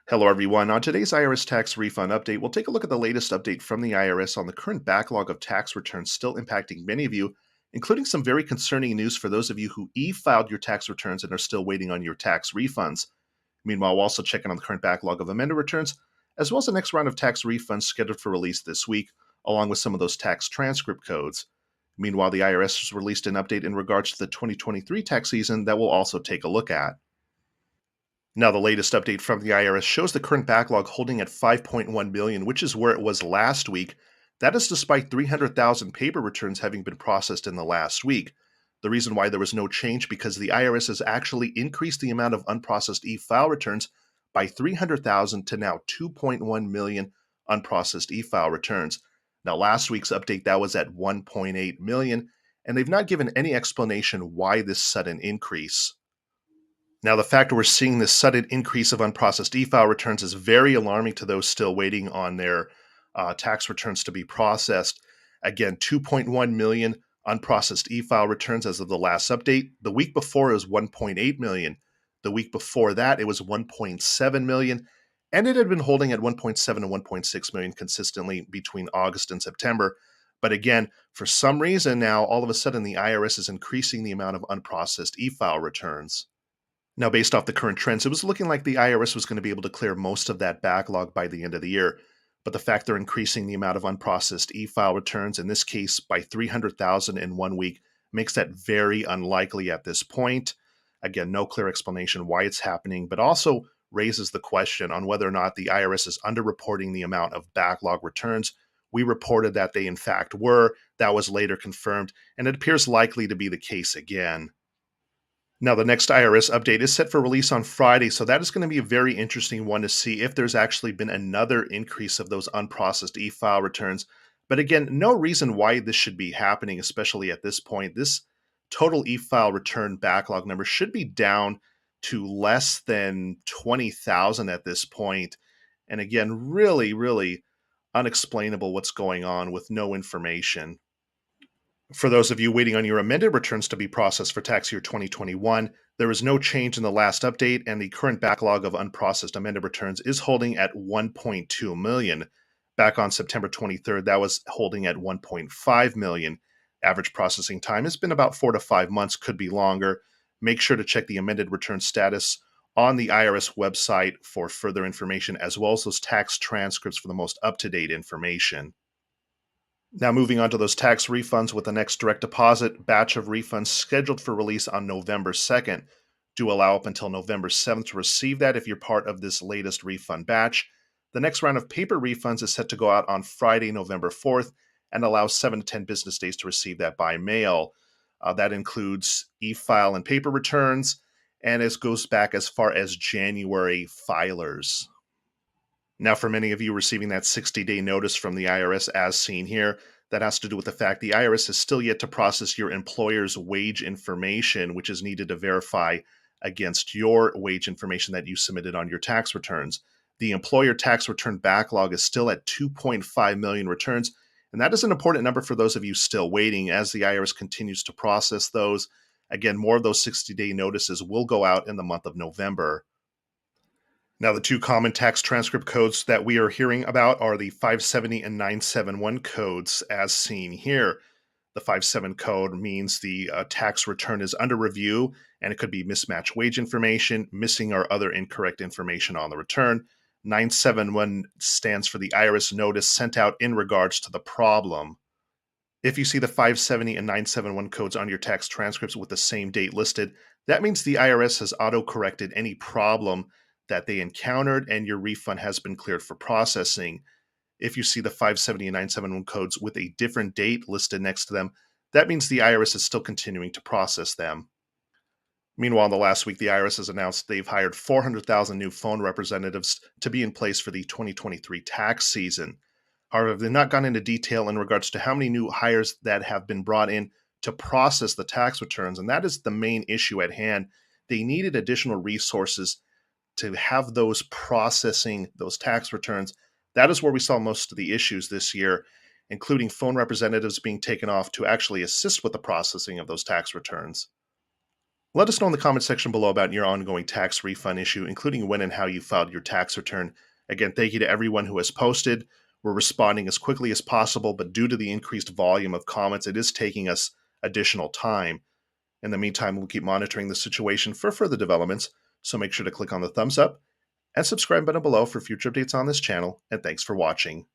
Hello, everyone. On today's IRS tax refund update, we'll take a look at the latest update from the IRS on the current backlog of tax returns still impacting many of you, including some very concerning news for those of you who e-filed your tax returns and are still waiting on your tax refunds. Meanwhile, we'll also check in on the current backlog of amended returns, as well as the next round of tax refunds scheduled for release this week, along with some of those tax transcript codes. Meanwhile, the IRS has released an update in regards to the 2023 tax season that we'll also take a look at. Now, the latest update from the IRS shows the current backlog holding at 5.1 million, which is where it was last week. That is despite 300,000 paper returns having been processed in the last week. The reason why there was no change because the IRS has actually increased the amount of unprocessed e-file returns by 300,000 to now 2.1 million unprocessed e-file returns. Now, last week's update that was at 1.8 million, and they've not given any explanation why this sudden increase. Now, the fact we're seeing this sudden increase of unprocessed e-file returns is very alarming to those still waiting on their tax returns to be processed. Again, 2.1 million unprocessed e-file returns as of the last update. The week before, it was 1.8 million. The week before that, it was 1.7 million. And it had been holding at 1.7 and 1.6 million consistently between August and September. But again, for some reason now, all of a sudden, the IRS is increasing the amount of unprocessed e-file returns. Now, based off the current trends, it was looking like the IRS was going to be able to clear most of that backlog by the end of the year. But the fact they're increasing the amount of unprocessed e-file returns, in this case by 300,000 in 1 week, makes that very unlikely at this point. Again, no clear explanation why it's happening, but also raises the question on whether or not the IRS is underreporting the amount of backlog returns. We reported that they in fact were. That was later confirmed, and it appears likely to be the case again. Now, the next IRS update is set for release on Friday, so that is going to be a very interesting one to see if there's actually been another increase of those unprocessed e-file returns. But again, no reason why this should be happening, especially at this point. This total e-file return backlog number should be down to less than 20,000 at this point. And again, really, really unexplainable what's going on with no information. For those of you waiting on your amended returns to be processed for tax year 2021, there is no change in the last update, and the current backlog of unprocessed amended returns is holding at 1.2 million. Back on September 23rd, that was holding at 1.5 million. Average processing time has been about 4 to 5 months, could be longer. Make sure to check the amended return status on the IRS website for further information, as well as those tax transcripts for the most up-to-date information. Now, moving on to those tax refunds with the next direct deposit batch of refunds scheduled for release on November 2nd. Do allow up until November 7th to receive that if you're part of this latest refund batch. The next round of paper refunds is set to go out on Friday, November 4th, and allows 7 to 10 business days to receive that by mail. That includes e-file and paper returns, and it goes back as far as January filers. Now, for many of you receiving that 60-day notice from the IRS as seen here, that has to do with the fact the IRS has still yet to process your employer's wage information, which is needed to verify against your wage information that you submitted on your tax returns. The employer tax return backlog is still at 2.5 million returns, and that is an important number for those of you still waiting as the IRS continues to process those. Again, more of those 60-day notices will go out in the month of November. Now, the two common tax transcript codes that we are hearing about are the 570 and 971 codes, as seen here. The 57 code means the tax return is under review, and it could be mismatched wage information, missing or other incorrect information on the return. 971 stands for the IRS notice sent out in regards to the problem. If you see the 570 and 971 codes on your tax transcripts with the same date listed, that means the IRS has auto-corrected any problem that they encountered and your refund has been cleared for processing. If you see the 570 and 971 codes with a different date listed next to them, that means the IRS is still continuing to process them. Meanwhile, in the last week, the IRS has announced they've hired 400,000 new phone representatives to be in place for the 2023 tax season. However, they've not gone into detail in regards to how many new hires that have been brought in to process the tax returns, and that is the main issue at hand. They needed additional resources to have those processing those tax returns. That is where we saw most of the issues this year, including phone representatives being taken off to actually assist with the processing of those tax returns. Let us know in the comment section below about your ongoing tax refund issue, including when and how you filed your tax return. Again, thank you to everyone who has posted. We're responding as quickly as possible, but due to the increased volume of comments, it is taking us additional time. In the meantime, we'll keep monitoring the situation for further developments, so make sure to click on the thumbs up and subscribe button below for future updates on this channel, and thanks for watching.